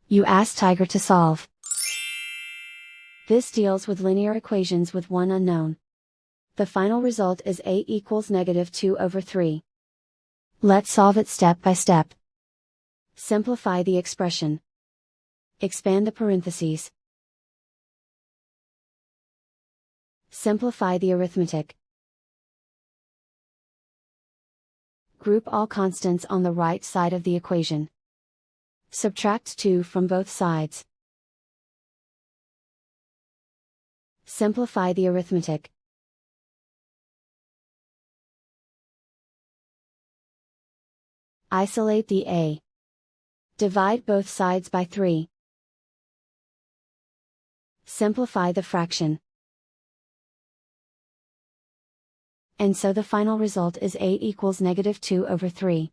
You ask Tiger to solve. This deals with linear equations with one unknown. The final result is a equals -2/3. Let's solve it step by step. Simplify the expression. Expand the parentheses. Simplify the arithmetic. Group all constants on the right side of the equation. Subtract 2 from both sides. Simplify the arithmetic. Isolate the a. Divide both sides by 3. Simplify the fraction. And so the final result is a equals -2/3.